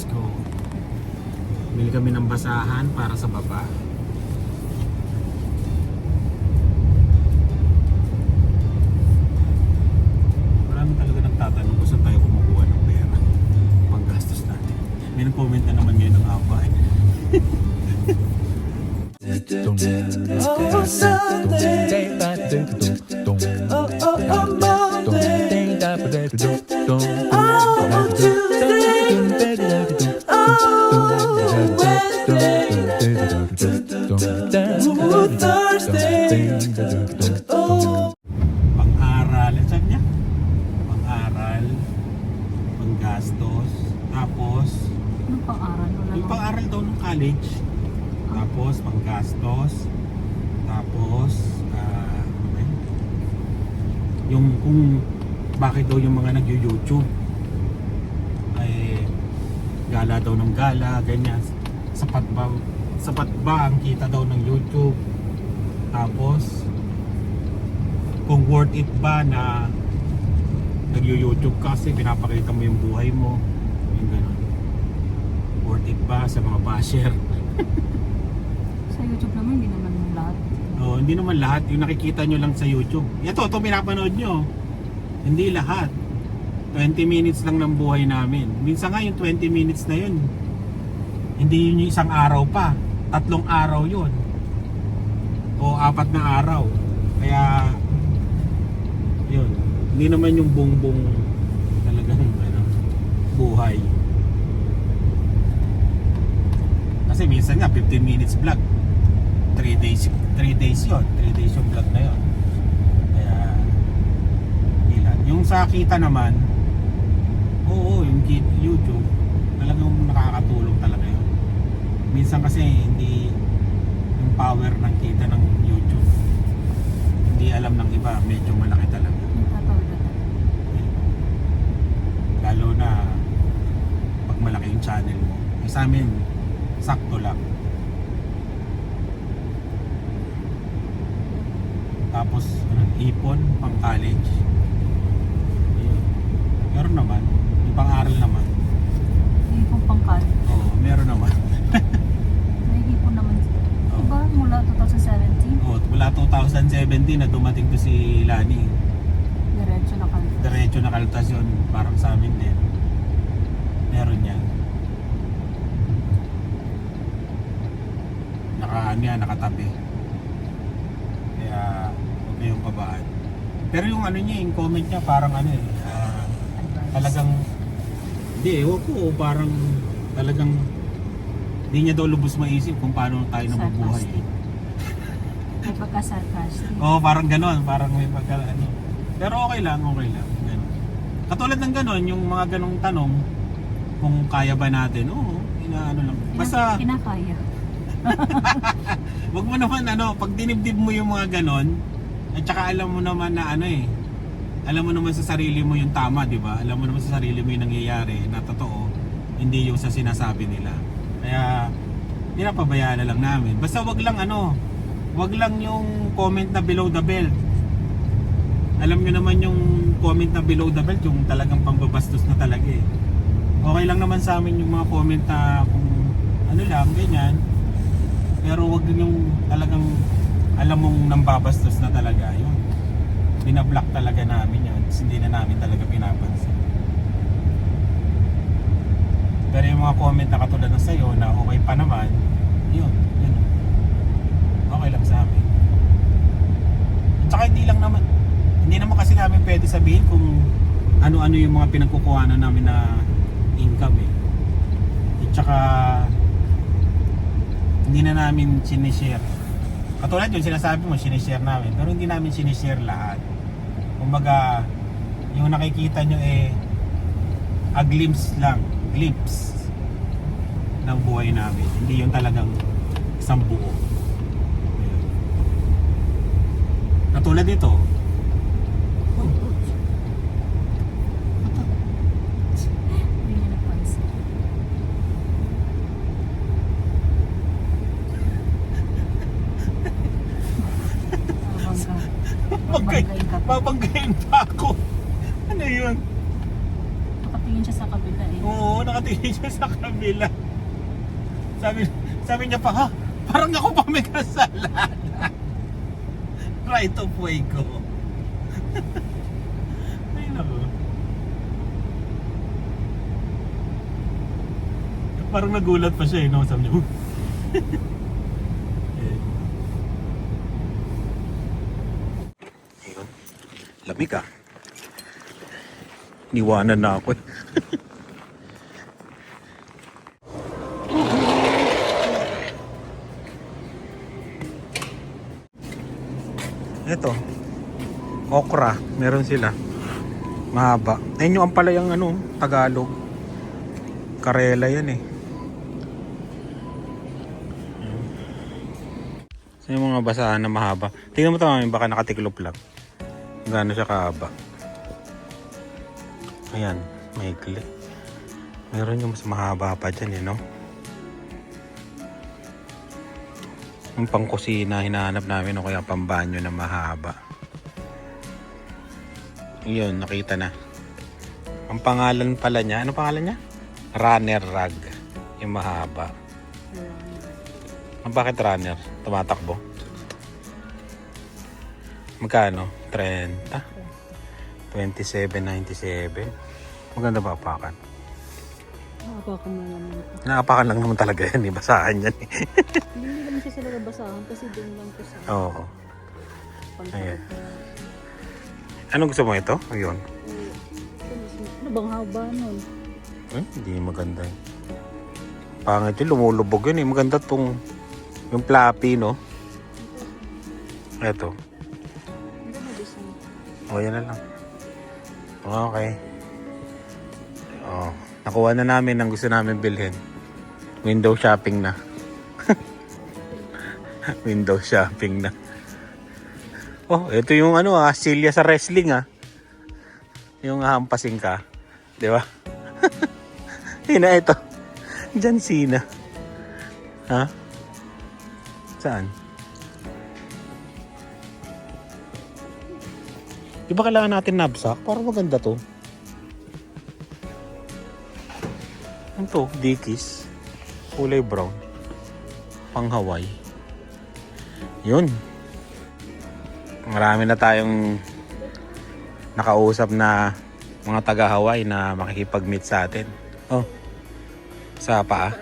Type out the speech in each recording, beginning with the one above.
Let's go. Bili kami ng basahan para sa baba. Marami talaga nagtatanong kung saan tayo kumukuha ng pera panggastos natin. May nag-comment na naman ngayon ng aba. Oh, Sunday. Oh, Monday. Oh, Tuesday. Oh, Thursday. Oh. Pang-aral, saan niya? Pang-aral, panggastos, tapos Ano pang-aral? Wala yung naman. pang-aral daw ng college, tapos panggastos, tapos ano ba yun? Yung kung bakit daw yung mga nag-YouTube ay gala daw ng gala, ganyan. Sapat ba ang kita daw ng YouTube? Tapos kung worth it ba na nag-YouTube kasi pinapakita mo yung buhay mo, yung gano'n. Worth it ba sa mga basher? Sa YouTube naman, hindi naman lahat. Oh, hindi naman lahat yung nakikita nyo lang sa YouTube. Ito pinapanood nyo. Hindi lahat. 20 minutes lang ng buhay namin. Minsan nga yung 20 minutes na yun, hindi yun yung isang araw pa. 3 araw yun. O 4 na araw. Kaya yun. Hindi naman yung buong talagang buhay. Kasi minsan nga 15 minutes vlog. 3 days yun. 3 days yung vlog na yun. Kaya ilan. Yung sa kita naman, oo, yung YouTube talagang nakakatulong talaga yun. Minsan kasi hindi yung power ng kita ng YouTube, hindi alam ng iba, medyo malaki talaga. Yung tatawid na tayo. Lalo na pag malaki yung channel mo. Eh, sa amin sakto lang. Tapos ipon pang college. Ayun. Meron naman yung pang-aral naman. Hindi pong pangkal. Oo, meron naman. May ipon naman. Oo. Diba mula 2017, Oh, mula 2017 na dumating to si Lani. diretso na kaltas. Diretso na kaltas yun, parang sa amin din. Meron yan. Nakatabi. Kaya huwag kayong babaan. Pero yung ano niya, yung comment niya parang talagang hindi, ewan ko, parang talagang hindi niya daw lubos maisip kung paano tayo na mabuhay. Sarcastic. May pagka-sarcastic. Oo, parang gano'n, parang may Pero okay lang. Ganun. Katulad ng gano'n, yung mga ganong tanong, kung kaya ba natin, oo, inaano lang. Basta, Kinakaya. wag mo naman pag dinibdib mo yung mga gano'n, at saka alam mo naman na alam mo naman sa sarili mo yung tama, di ba? Alam mo naman sa sarili mo yung nangyayari na totoo, hindi yung sa sinasabi nila. Kaya, pinapabayaan na lang namin. Basta wag lang wag lang yung comment na below the belt. Alam nyo naman yung comment na below the belt, yung talagang pambabastos na talaga eh. Okay lang naman sa amin yung mga comment na kung lang, ganyan. Pero wag yung talagang alam mong nambabastos na talaga yun. Binablock talaga namin yun. Hindi na namin talaga pinapansin. Pero yung mga comment na katulad ng sa'yo na okay pa naman, yun. Okay lang sa amin. At saka hindi naman kasi namin pwede sabihin kung ano-ano yung mga pinagkukuhanan namin na income eh. At saka hindi na namin sinishare. Katulad yung sinasabi mo, sinishare namin. Pero hindi namin sinishare lahat. Kumbaga, yung nakikita nyo a glimpse lang. Glimpse ng buhay namin. Hindi yung talagang isang buo. Katulad nito. Hindi niya napansin. Babanggain ka pa. Babanggain pa ako. Ano yun? Nakatingin siya sa kabila eh. Oo, patingin siya sa kabila. Sabi niya pa, ha? Parang ako pa may kasalanan. Right of way ko. Ay, naku. Parang nagulat pa siya, no? Sabi niya, Ayun. Lamig ah. Niwanan na ako eh. Ito. Okra. Meron sila. Mahaba. Ayun yung ampalayang ano, Tagalog. Karela yan eh. So, yung mga basahan na mahaba. Tingnan mo ito mami, baka nakatiklop lang. Gaano siya kahaba. Ayan, maikli. Meron yung mas mahaba pa dyan, no? Yung pangkusina, hinahanap namin o kaya pambanyo na mahaba. Yun, nakita na. Ang pangalan pala niya, ano pangalan niya? Runner rug. Yung mahaba. Bakit runner? Tumatakbo? Magkano? 30? 27.97. Maganda ba apakan? Nakapakan mo naman ito. Naapakan lang naman talaga yan, basahan yan eh. Hindi naman siya sila basahan kasi doon lang ko sa Oo. pangkarap. Anong gusto mo ito? Ayun. Ano bang haba nun? Hindi maganda yun. Pangit yun, lumulubog yun eh. Maganda tong yung floppy, no? Ito. Hindi na design. O, yan na lang. Okay. Nakuha na namin ang gusto namin bilhin. Window shopping na. Window shopping na. Oh, ito yung ano Silya sa wrestling Yung hampasin ka. Di ba? Hina ito. John Cena. Ha? Saan? Di ba kailangan natin knapsack? Parang maganda to. Ano to? Dickies. Kulay brown. Pang Hawaii. Yun. Marami na tayong nakausap na mga taga Hawaii na makikipag-meet sa atin. Oh. Sa paa.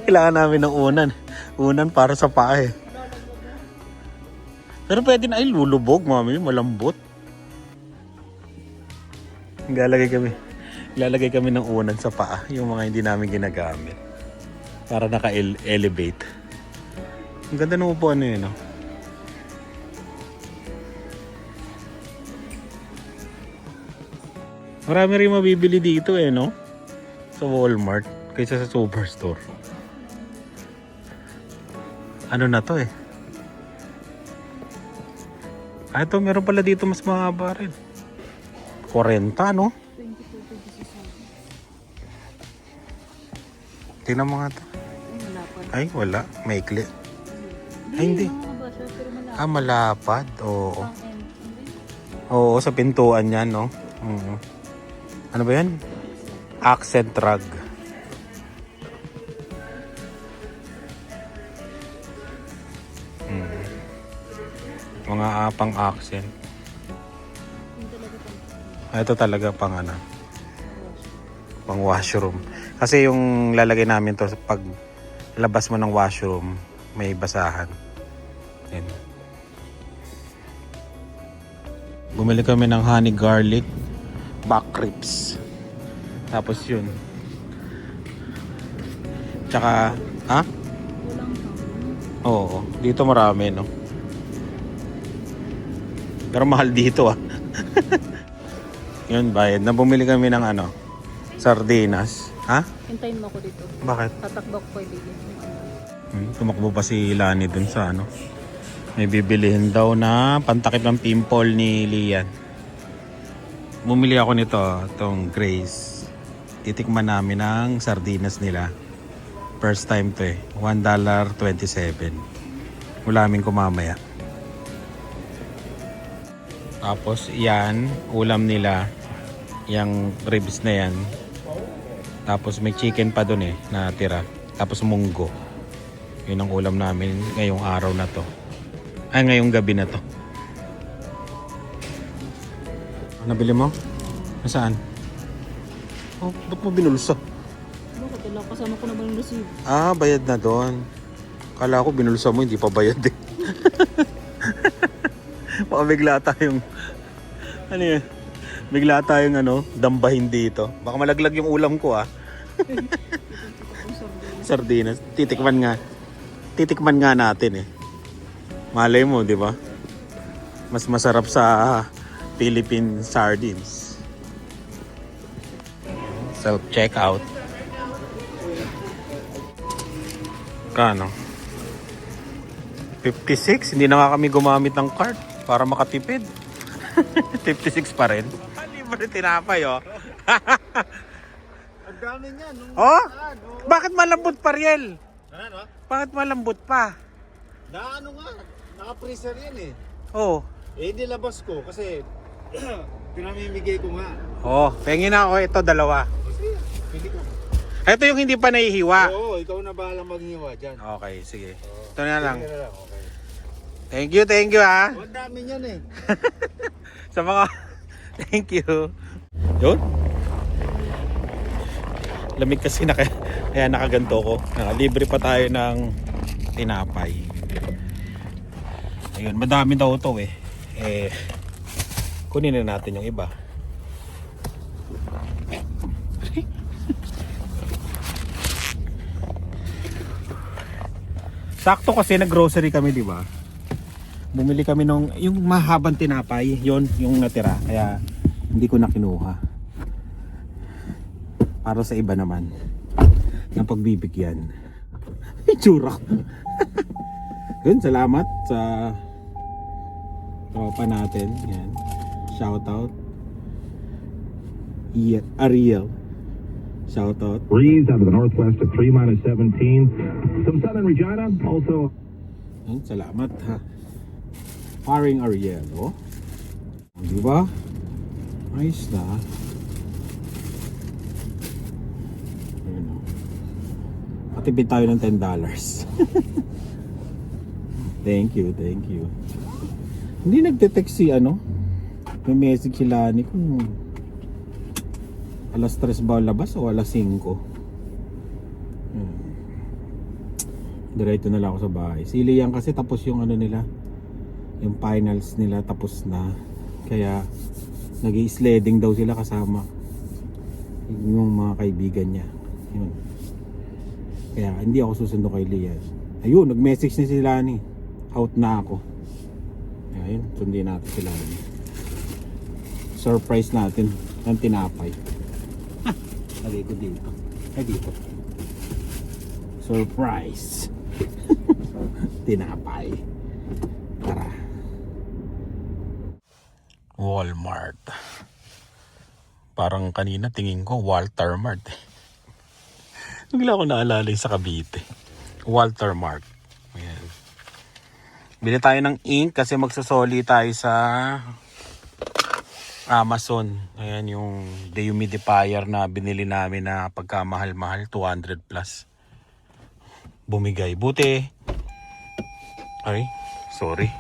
Kailangan namin ng unan. Unan para sa paa eh. Pero pwede na ay lulubog, mami. Malambot. Ilalagay kami ng unan sa paa. Yung mga hindi namin ginagamit. Para naka-elevate. Ang ganda ng upuan na yun, no? Marami rin mabibili dito eh, no? Sa Walmart. Kaysa sa Superstore. Ano na to eh? Ito, meron pala dito mas mahaba rin. 40, no? 22, 27. Tingnan mo nga to. Ay, malapad. Ay, wala. Maikli. Ay, hindi. Mahaba siya, pero malapad. Malapad. Oo. Pang end. Hindi. Oo, sa pintuan yan, no? Ano ba yan? Accent rug. Mga pang accent. Yung talaga pang Ito talaga pang ano, pang washroom. Kasi yung lalagay namin to pag labas mo ng washroom, may basahan. Yan. Bumili kami ng honey garlic back ribs. Tapos yun. Tsaka, kulang pa. Oo, dito marami, no? Pero mahal dito, Yun, bayad. Na bumili kami ng ano, sardinas. Hintayin mo ako dito. Bakit? Tatakbo ko ibigay. Tumakbo pa si Lani dun sa ano. May bibilihin daw na pantakip ng pimple ni Lian. Bumili ako nito, itong Grace. Titikman namin ang sardinas nila. First time to eh. $1.27. Wala aming kumamaya. Tapos yan, ulam nila. Yung ribs na yan. Tapos may chicken pa dun na tira. Tapos munggo. Yun ang ulam namin ngayong araw na to. Ay, ngayong gabi na to. Nabili mo? Nasaan? Oh, ba't mo binulsa? Bakit? Wala, kasama ko naman yung receipt. Ah, bayad na doon. Kala ko binulsa mo, hindi pa bayad eh. Baka bigla tayong... Ano yun? Bigla tayong dambahin dito. Baka malaglag yung ulam ko Sardinas. Titikman nga. Titikman nga natin Malay mo, di ba? Mas masarap sa Philippine sardines. Self-checkout. Kano? 56? Hindi na nga kami gumamit ng card para makatipid. 56 pa rin. Libre tinapay, Ang dami niya. Bakit malambot pa, Riel? Ano? Bakit malambot pa? Ano nga? Naka-freezer yan Eh, nilabas ko kasi pinamimigay ko nga. Pengin na ako ito, dalawa. Pili ko. Ito yung hindi pa nahihiwa. Oo, ikaw na bahala maghiwa dyan. Okay, sige. Ito na lang. Sige na lang, okay. Thank you Ang dami niyan Sa mga... Thank you. Yun. Lamig kasi kaya nakaganto ko. Libre pa tayo ng tinapay. Ayun, madami daw to kunin na natin yung iba. Sakto kasi nag-grocery kami, di ba? Bumili kami yung mahabang tinapay, yon yung natira. Kaya hindi ko na kinuha. Para sa iba naman ng pagbibigyan. Itsura. Yun, salamat sa tropa natin. Yan. Shout out. Ariel. Shout out. Breeze out of the northwest at 3-17. Some southern Regina also. Yan, salamat ha. Paring Ariel, di ba? Ayos na. Matipid tayo ng $10. Thank you. Hindi nagte-text si may message si Lani kung alas 3 ba labas o alas 5. Diretso na lang ako sa bahay. Si Liang kasi tapos yung nila, yung finals nila tapos na. Kaya nag-i-sledding daw sila kasama yung mga kaibigan niya. Yun. Kaya hindi ako susundo kay Lian. Ayun, nag-message na sila ni. Out na ako. Ayun, sundin natin sila ni. Surprise natin ng tinapay. Lagay ko dito. Ay dito. Surprise. Tinapay. Tara. Walmart. Parang kanina tingin ko Walter Mart. Bigla ko naalala sa Cavite. Walter Mart. Ayan. Bili tayo ng ink kasi magsasoli tayo sa Amazon. Ayan yung dehumidifier na binili namin na pagkamahal-mahal, 200 plus. Bumigay. Buti. Ay, sorry.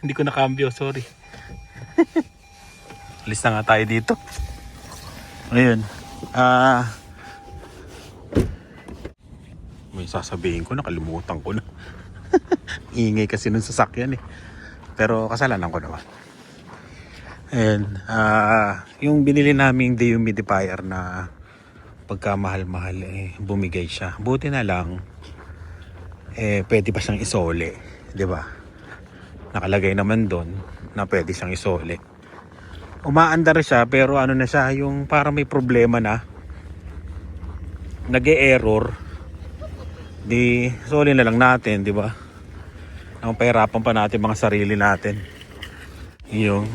Hindi ko nakambyo, sorry. Alis na nga tayo dito. Ayun. May sasabihin ko, nakalimutan ko na. Ingay kasi ng sasakyan Pero kasalanan ko naman. And yung binili naming dehumidifier na pagkamahal-mahal bumigay siya. Buti na lang pwede pa siyang isole, 'di ba? Nakalagay naman doon na pwede siyang isole. Umaandar siya pero na siya yung para may problema na nag-e-error. Di sole na lang natin, 'di ba? Ang pahirapan pa natin mga sarili natin. Yung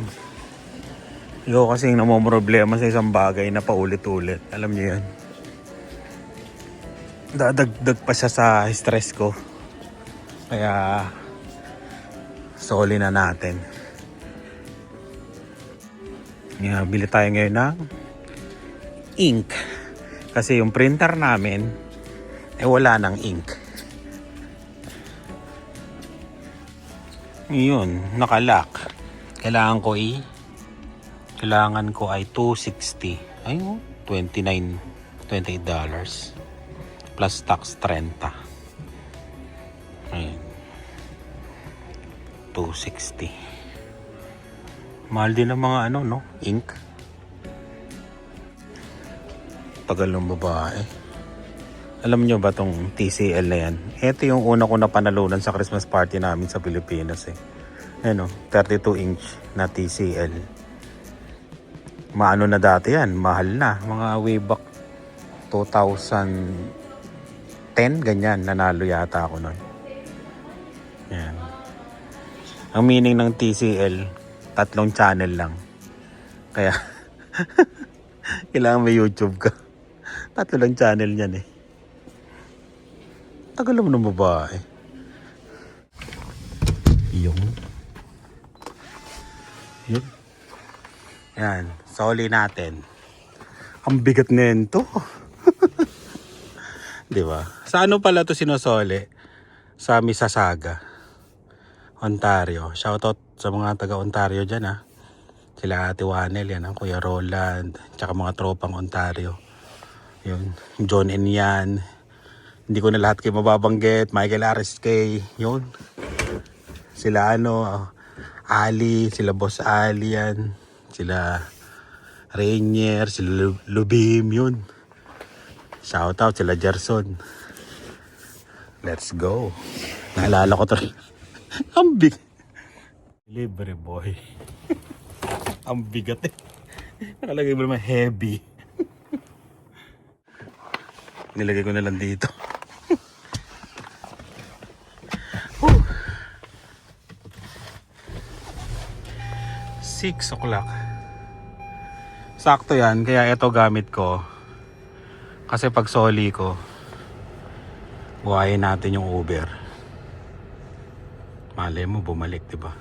kasing namomroblema sa isang bagay na paulit-ulit. Alam niyo yan. Dadagdag pa siya sa stress ko. Kaya soli na natin. Bili tayo ngayon ng ink. Kasi yung printer namin, wala ng ink. Yun, nakalock. Kailangan ko ay $260. Ay, $28 plus tax 30. Ayun. 260. Mahal din ang mga ink. Tagal ng babae. Alam nyo ba tong TCL na yan? Ito yung una ko na panalunan sa Christmas party namin sa Pilipinas 32 inch na TCL. Maano na dati yan, mahal na. Mga way back 2010, ganyan. Nanalo yata ako nun. Yan. Ang meaning ng TCL, 3 channel lang. Kaya, kailangan may YouTube ka. 3 lang channel niyan eh. Tagal mo ng babae. Yung. Yun. Yan. Soli natin. Ang bigat nito. Di ba? Sa ano pala to sinosoli? Sa Mississauga, Ontario. Shoutout sa mga taga Ontario dyan Sila Ate Wanel yan, Kuya Roland, tsaka mga tropang Ontario. Yun, John N. Yan. Hindi ko na lahat kayo mababanggit. Michael RSK, yun. Sila Ali, sila Boss Ali yan. Sila Rainier, sila Lubim, yun. Shoutout sila Gerson. Let's go. Naalala ko to. Ang bigat. Libre boy. Ang bigat eh. Nakalagay mo naman heavy. Nilagay ko na lang dito. 6 o'clock. Sakto yan, kaya ito gamit ko. Kasi pag soli ko, buhayin natin yung Uber. Malay mo bumalik, diba?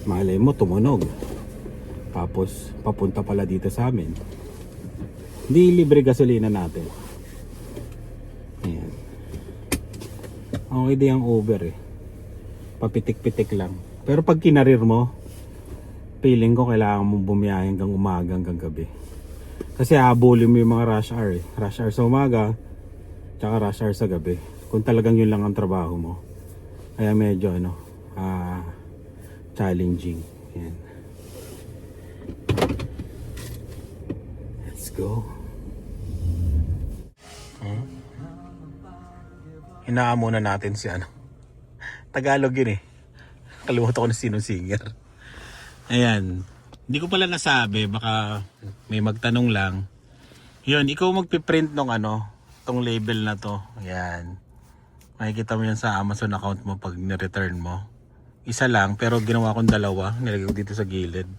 Malay mo tumunog. Tapos papunta pala dito sa amin. Hindi libre gasolina natin. Ayan. Okay din ang Uber eh. Papitik-pitik lang. Pero pag kinarir mo, feeling ko kailangan mong bumiyahe hanggang umaga hanggang gabi. Kasi habulin mo yung mga rush hour eh. Rush hour sa umaga, tsaka rush hour sa gabi. Kung talagang yun lang ang trabaho mo. Kaya medyo challenging. Yan. Let's go. Hinaan muna natin si Tagalog yun eh. Kalimutan ko na sinong singer. Ayan. Hindi ko pala nasabi. Baka may magtanong lang. Yun, ikaw magpiprint nung tong label na to. Ayan. Makikita mo yan sa Amazon account mo pag ni-return mo. Isa lang, pero ginawa kong 2. Nilagay ko dito sa gilid.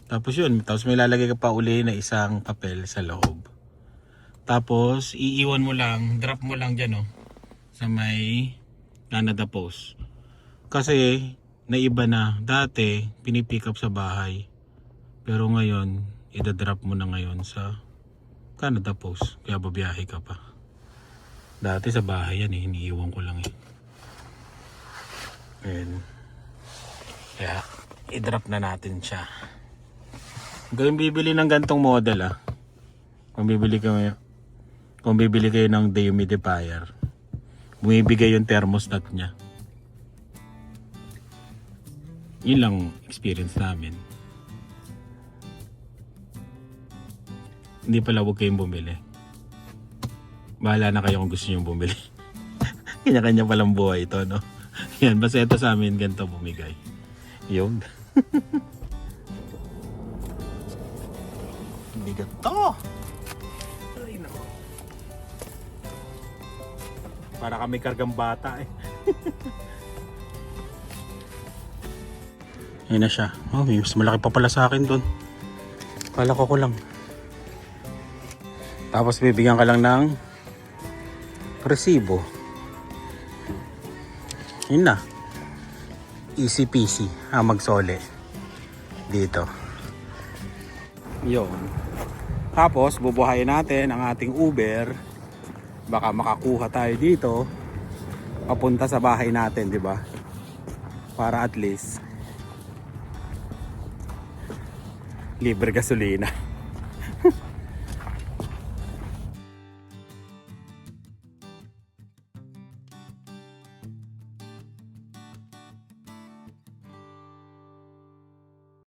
Tapos yun. Tapos may lalagay ka pa uli na isang papel sa loob. Tapos, iiwan mo lang, drop mo lang dyan sa may Canada Post. Kasi, naiba na. Dati, pinipick up sa bahay. Pero ngayon, idadrop mo na ngayon sa Canada Post. Kaya babiyahe ka pa. Dati sa bahay yan eh. Iniiwan ko lang eh. Ayan. Kaya, i-drop na natin siya. Kung bibili ng gantong model Kung bibili kayo ng dehumidifier, bumibigay yung thermostat niya. Yun lang experience namin. Hindi pala huwag kayong bumili. Bahala na kayo kung gusto nyo bumili. Kanya-kanya palang buhay ito, no? Yan, basta ito sa amin, ganito bumigay. Yung. Bigat to! Ay, no. Para kami kargang bata eh. Ayun na siya. Oh, may mas malaki pa pala sa akin doon. Kala ko lang. Tapos bibigyan ka lang ng resibo. Yun na. Easy peasy. Magsole. dito. Yun. Tapos bubuhayin natin ang ating Uber. Baka makakuha tayo dito papunta sa bahay natin, di ba? Para at least libre gasolina.